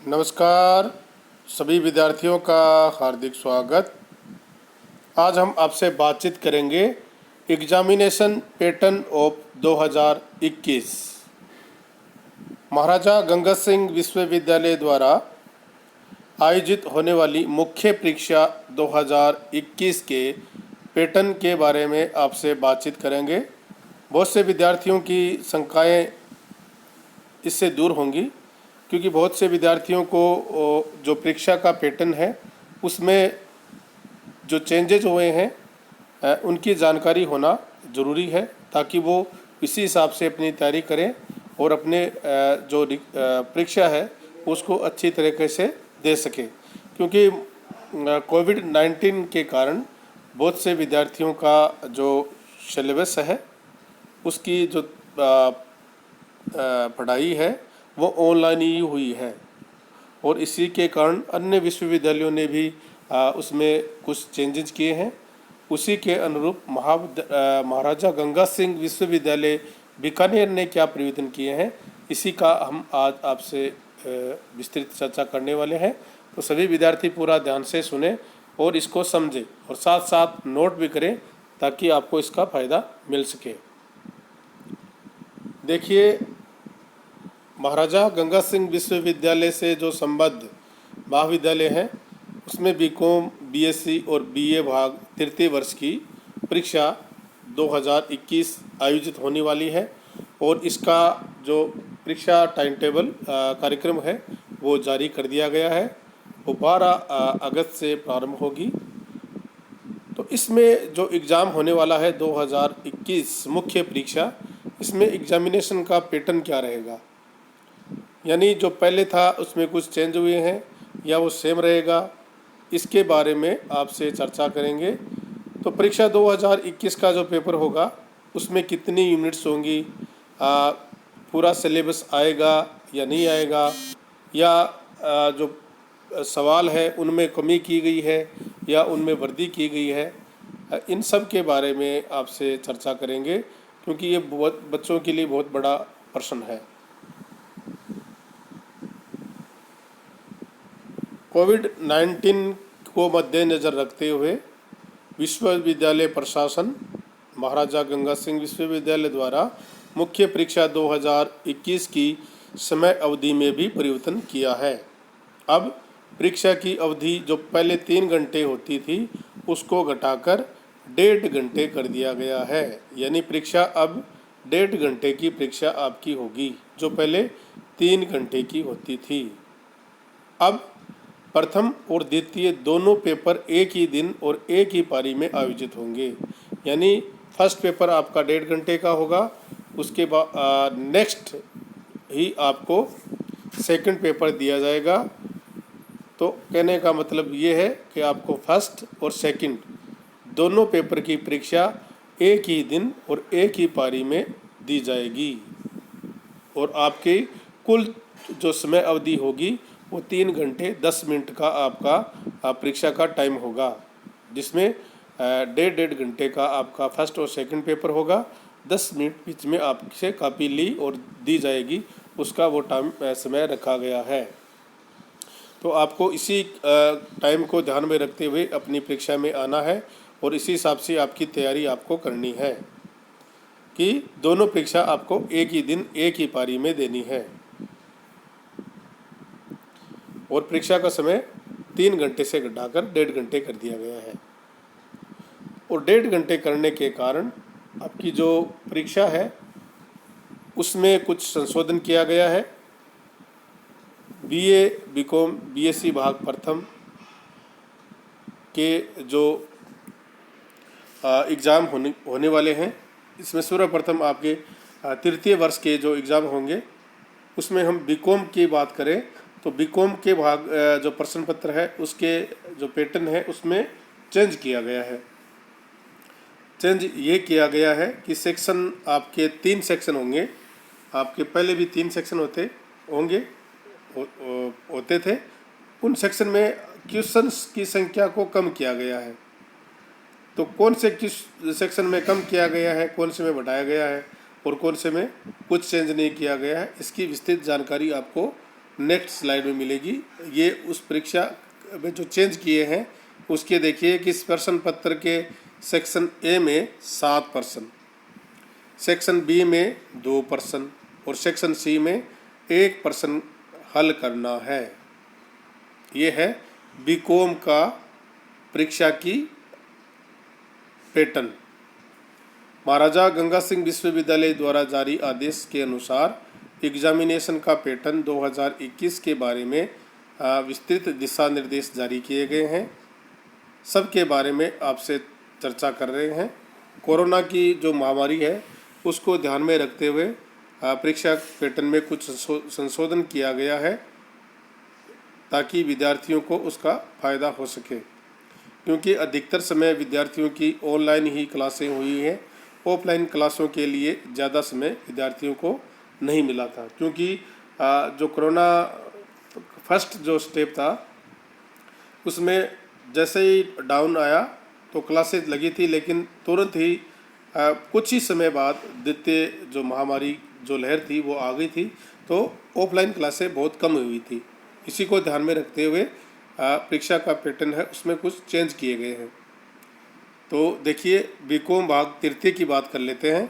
नमस्कार सभी विद्यार्थियों का हार्दिक स्वागत। आज हम आपसे बातचीत करेंगे एग्जामिनेशन पैटर्न ऑफ 2021। महाराजा गंगा सिंह विश्वविद्यालय द्वारा आयोजित होने वाली मुख्य परीक्षा 2021 के पैटर्न के बारे में आपसे बातचीत करेंगे। बहुत से विद्यार्थियों की शंकाएं इससे दूर होंगी, क्योंकि बहुत से विद्यार्थियों को जो परीक्षा का पैटर्न है उसमें जो चेंजेज हुए हैं उनकी जानकारी होना ज़रूरी है, ताकि वो इसी हिसाब से अपनी तैयारी करें और अपने जो परीक्षा है उसको अच्छी तरीके से दे सकें। क्योंकि कोविड-19 के कारण बहुत से विद्यार्थियों का जो सिलेबस है उसकी जो पढ़ाई है वो ऑनलाइन ही हुई है, और इसी के कारण अन्य विश्वविद्यालयों ने भी उसमें कुछ चेंजेस किए हैं। उसी के अनुरूप महाराजा गंगा सिंह विश्वविद्यालय बीकानेर ने क्या परिवर्तन किए हैं, इसी का हम आज आपसे विस्तृत चर्चा करने वाले हैं। तो सभी विद्यार्थी पूरा ध्यान से सुने और इसको समझें और साथ साथ नोट भी करें, ताकि आपको इसका फ़ायदा मिल सके। देखिए, महाराजा गंगा सिंह विश्वविद्यालय से जो संबद्ध महाविद्यालय हैं उसमें बीकॉम, बीएससी और बीए भाग तृतीय वर्ष की परीक्षा 2021 आयोजित होने वाली है, और इसका जो परीक्षा टाइम टेबल कार्यक्रम है वो जारी कर दिया गया है। वो 12 अगस्त से प्रारंभ होगी। तो इसमें जो एग्ज़ाम होने वाला है 2021 मुख्य परीक्षा, इसमें एग्जामिनेशन का पैटर्न क्या रहेगा, यानी जो पहले था उसमें कुछ चेंज हुए हैं या वो सेम रहेगा, इसके बारे में आपसे चर्चा करेंगे। तो परीक्षा 2021 का जो पेपर होगा उसमें कितनी यूनिट्स होंगी, पूरा सिलेबस आएगा या नहीं आएगा, या जो सवाल है उनमें कमी की गई है या उनमें वृद्धि की गई है, इन सब के बारे में आपसे चर्चा करेंगे, क्योंकि ये बहुत बच्चों के लिए बहुत बड़ा प्रश्न है। कोविड-19 को मद्देनज़र रखते हुए विश्वविद्यालय प्रशासन महाराजा गंगा सिंह विश्वविद्यालय द्वारा मुख्य परीक्षा 2021 की समय अवधि में भी परिवर्तन किया है। अब परीक्षा की अवधि जो पहले 3 घंटे होती थी उसको घटाकर 1.5 घंटे कर दिया गया है, यानी परीक्षा अब 1.5 घंटे की परीक्षा आपकी होगी, जो पहले 3 घंटे की होती थी। अब प्रथम और द्वितीय दोनों पेपर एक ही दिन और एक ही पारी में आयोजित होंगे, यानी फर्स्ट पेपर आपका 1.5 घंटे का होगा, उसके बाद नेक्स्ट ही आपको सेकंड पेपर दिया जाएगा। तो कहने का मतलब ये है कि आपको फर्स्ट और सेकंड दोनों पेपर की परीक्षा एक ही दिन और एक ही पारी में दी जाएगी, और आपकी कुल जो समय अवधि होगी वो 3 घंटे 10 मिनट का आपका परीक्षा का टाइम होगा, जिसमें 1.5 घंटे का आपका फर्स्ट और सेकंड पेपर होगा। 10 मिनट बीच में आपसे कॉपी ली और दी जाएगी, उसका वो टाइम समय रखा गया है। तो आपको इसी टाइम को ध्यान में रखते हुए अपनी परीक्षा में आना है, और इसी हिसाब से आपकी तैयारी आपको करनी है कि दोनों परीक्षा आपको एक ही दिन एक ही पारी में देनी है, और परीक्षा का समय 3 घंटे से घटाकर 1.5 घंटे कर दिया गया है। और 1.5 घंटे करने के कारण आपकी जो परीक्षा है उसमें कुछ संशोधन किया गया है। बीए, बीकॉम, बीएससी भाग प्रथम के जो एग्ज़ाम होने वाले हैं, इसमें सर्वप्रथम आपके तृतीय वर्ष के जो एग्ज़ाम होंगे उसमें हम बीकॉम की बात करें तो बीकॉम के भाग जो प्रश्न पत्र है उसके जो पैटर्न है उसमें चेंज किया गया है। चेंज ये किया गया है कि सेक्शन आपके 3 सेक्शन होंगे। आपके पहले भी 3 सेक्शन होते थे। उन सेक्शन में क्वेश्चंस की संख्या को कम किया गया है। तो कौन से किस सेक्शन में कम किया गया है, कौन से में बढ़ाया गया है और कौन से में कुछ चेंज नहीं किया गया है, इसकी विस्तृत जानकारी आपको नेक्स्ट स्लाइड में मिलेगी। ये उस परीक्षा में जो चेंज किए हैं उसके देखिए कि इस प्रश्न पत्र के सेक्शन ए में 7%, सेक्शन बी में 2% और सेक्शन सी में 1% हल करना है। ये है बीकॉम का परीक्षा की पैटर्न। महाराजा गंगा सिंह विश्वविद्यालय द्वारा जारी आदेश के अनुसार एग्जामिनेशन का पैटर्न 2021 के बारे में विस्तृत दिशा निर्देश जारी किए गए हैं। सबके बारे में आपसे चर्चा कर रहे हैं। कोरोना की जो महामारी है उसको ध्यान में रखते हुए परीक्षा पैटर्न में कुछ संशोधन किया गया है ताकि विद्यार्थियों को उसका फ़ायदा हो सके, क्योंकि अधिकतर समय विद्यार्थियों की ऑनलाइन ही क्लासें हुई हैं। ऑफलाइन क्लासों के लिए ज़्यादा समय विद्यार्थियों को नहीं मिला था, क्योंकि जो कोरोना फर्स्ट जो स्टेप था उसमें जैसे ही डाउन आया तो क्लासेस लगी थी, लेकिन तुरंत ही कुछ ही समय बाद द्वितीय जो महामारी जो लहर थी वो आ गई थी, तो ऑफलाइन क्लासें बहुत कम हुई थी। इसी को ध्यान में रखते हुए परीक्षा का पैटर्न है उसमें कुछ चेंज किए गए हैं। तो देखिए बीकॉम भाग तृतीय की बात कर लेते हैं।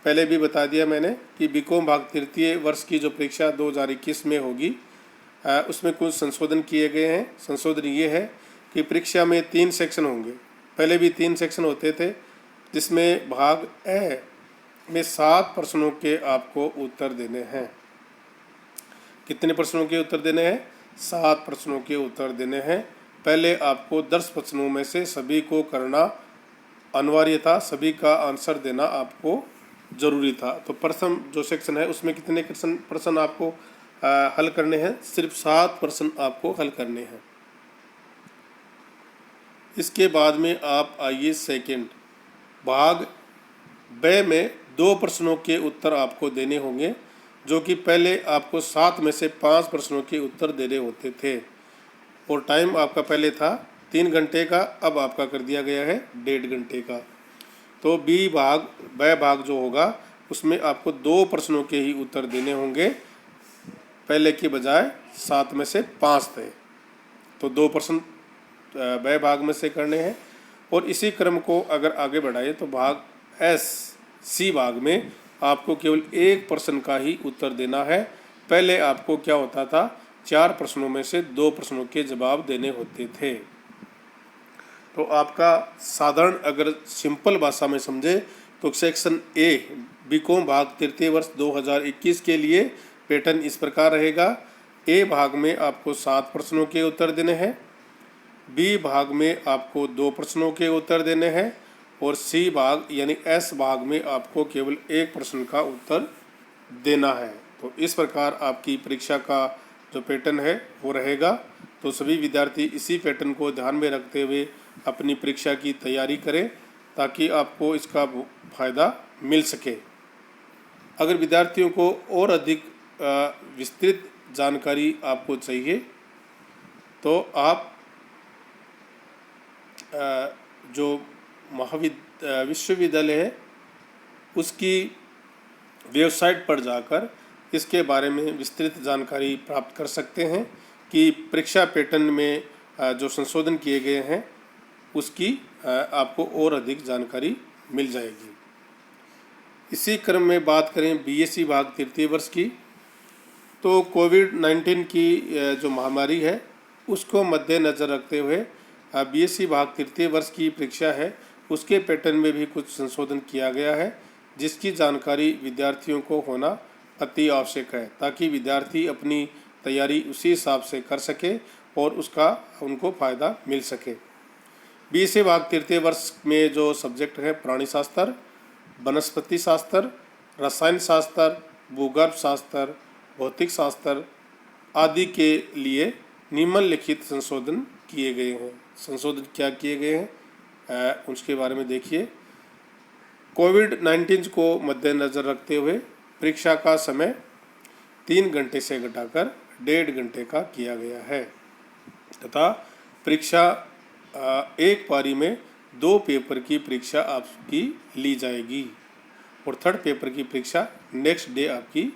पहले भी बता दिया मैंने कि बीकॉम भाग तृतीय वर्ष की जो परीक्षा 2021 में होगी उसमें कुछ संशोधन किए गए हैं। संशोधन ये है कि परीक्षा में 3 सेक्शन होंगे। पहले भी 3 सेक्शन होते थे, जिसमें भाग ए में 7 प्रश्नों के आपको उत्तर देने हैं। कितने प्रश्नों के उत्तर देने हैं? 7 प्रश्नों के उत्तर देने हैं। पहले आपको 10 प्रश्नों में से सभी को करना अनिवार्य था, सभी का आंसर देना आपको ज़रूरी था। तो प्रथम जो सेक्शन है उसमें कितने प्रश्न आपको हल करने हैं? सिर्फ 7 प्रश्न आपको हल करने हैं। इसके बाद में आप आइए सेकंड भाग ब में 2 प्रश्नों के उत्तर आपको देने होंगे, जो कि पहले आपको 7 में से 5 प्रश्नों के उत्तर देने होते थे और टाइम आपका पहले था 3 घंटे का, अब आपका कर दिया गया है 1.5 घंटे का। तो ब भाग जो होगा उसमें आपको 2 प्रश्नों के ही उत्तर देने होंगे, पहले के बजाय 7 में से 5 थे। तो 2 प्रश्न ब भाग में से करने हैं और इसी क्रम को अगर आगे बढ़ाए तो भाग सी भाग में आपको केवल 1 प्रश्न का ही उत्तर देना है। पहले आपको क्या होता था, 4 प्रश्नों में से 2 प्रश्नों के जवाब देने होते थे। तो आपका साधारण अगर सिंपल भाषा में समझे तो सेक्शन ए बीकॉम भाग तृतीय वर्ष 2021 के लिए पैटर्न इस प्रकार रहेगा। ए भाग में आपको 7 प्रश्नों के उत्तर देने हैं, बी भाग में आपको 2 प्रश्नों के उत्तर देने हैं और सी भाग यानी एस भाग में आपको केवल 1 प्रश्न का उत्तर देना है। तो इस प्रकार आपकी परीक्षा का जो पैटर्न है वो रहेगा। तो सभी विद्यार्थी इसी पैटर्न को ध्यान में रखते हुए अपनी परीक्षा की तैयारी करें ताकि आपको इसका फ़ायदा मिल सके। अगर विद्यार्थियों को और अधिक विस्तृत जानकारी आपको चाहिए तो आप जो विश्वविद्यालय है उसकी वेबसाइट पर जाकर इसके बारे में विस्तृत जानकारी प्राप्त कर सकते हैं कि परीक्षा पैटर्न में जो संशोधन किए गए हैं उसकी आपको और अधिक जानकारी मिल जाएगी। इसी क्रम में बात करें बीएससी भाग तृतीय वर्ष की, तो कोविड-19 की जो महामारी है उसको मद्देनज़र रखते हुए बीएससी भाग तृतीय वर्ष की परीक्षा है उसके पैटर्न में भी कुछ संशोधन किया गया है, जिसकी जानकारी विद्यार्थियों को होना अति आवश्यक है ताकि विद्यार्थी अपनी तैयारी उसी हिसाब से कर सके और उसका उनको फ़ायदा मिल सके। बीएससी भाग तृतीय वर्ष में जो सब्जेक्ट है प्राणी शास्त्र, वनस्पति शास्त्र, रसायन शास्त्र, भूगर्भ शास्त्र, भौतिक शास्त्र आदि के लिए निम्नलिखित संशोधन किए गए हैं। संशोधन क्या किए गए हैं उसके बारे में देखिए। कोविड-19 को मद्देनज़र रखते हुए परीक्षा का समय 3 घंटे से घटाकर 1.5 घंटे का किया गया है तथा परीक्षा एक पारी में 2 पेपर की परीक्षा आपकी ली जाएगी और 3rd पेपर की परीक्षा नेक्स्ट डे आपकी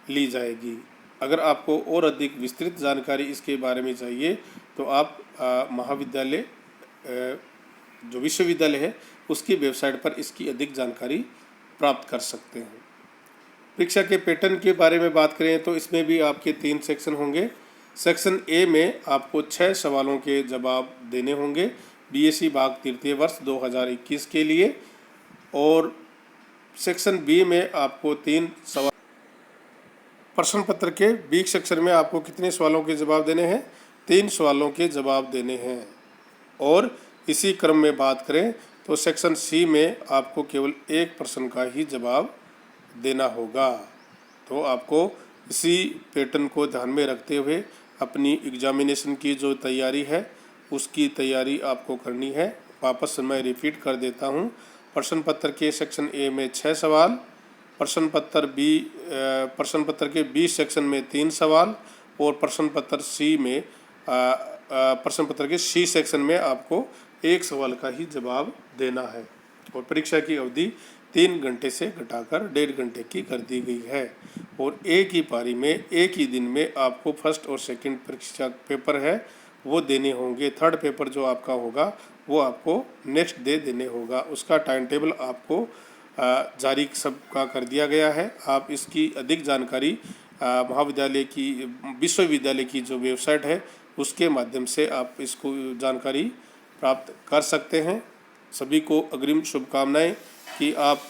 ली जाएगी। अगर आपको और अधिक विस्तृत जानकारी इसके बारे में चाहिए तो आप महाविद्यालय जो विश्वविद्यालय है उसकी वेबसाइट पर इसकी अधिक जानकारी प्राप्त कर सकते हैं। परीक्षा के पैटर्न के बारे में बात करें तो इसमें भी आपके 3 सेक्शन होंगे। सेक्शन ए में आपको 6 सवालों के जवाब देने होंगे बीएससी भाग तृतीय वर्ष 2021 के लिए, और सेक्शन बी में आपको 3 सवाल। प्रश्न पत्र के बी सेक्शन में आपको कितने सवालों के जवाब देने हैं? 3 सवालों के जवाब देने हैं। और इसी क्रम में बात करें तो सेक्शन सी में आपको केवल 1 प्रश्न का ही जवाब देना होगा। तो आपको इसी पैटर्न को ध्यान में रखते हुए अपनी एग्जामिनेशन की जो तैयारी है उसकी तैयारी आपको करनी है। वापस मैं रिपीट कर देता हूँ। प्रश्न पत्र के सेक्शन ए में 6 सवाल, प्रश्न पत्र के बी सेक्शन में 3 सवाल, और प्रश्न पत्र के सी सेक्शन में आपको 1 सवाल का ही जवाब देना है। और परीक्षा की अवधि 3 घंटे से घटाकर 1.5 घंटे की कर दी गई है। और एक ही पारी में एक ही दिन में आपको फर्स्ट और सेकंड परीक्षा पेपर है वो देने होंगे। थर्ड पेपर जो आपका होगा वो आपको नेक्स्ट डे देने होगा। उसका टाइम टेबल आपको जारी सबका कर दिया गया है। आप इसकी अधिक जानकारी महाविद्यालय की विश्वविद्यालय की जो वेबसाइट है उसके माध्यम से आप इसको जानकारी प्राप्त कर सकते हैं। सभी को अग्रिम शुभकामनाएं कि आप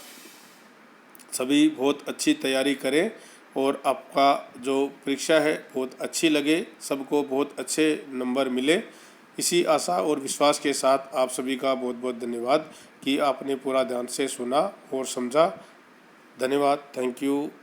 सभी बहुत अच्छी तैयारी करें और आपका जो परीक्षा है बहुत अच्छी लगे, सबको बहुत अच्छे नंबर मिले। इसी आशा और विश्वास के साथ आप सभी का बहुत बहुत धन्यवाद कि आपने पूरा ध्यान से सुना और समझा। धन्यवाद। Thank you.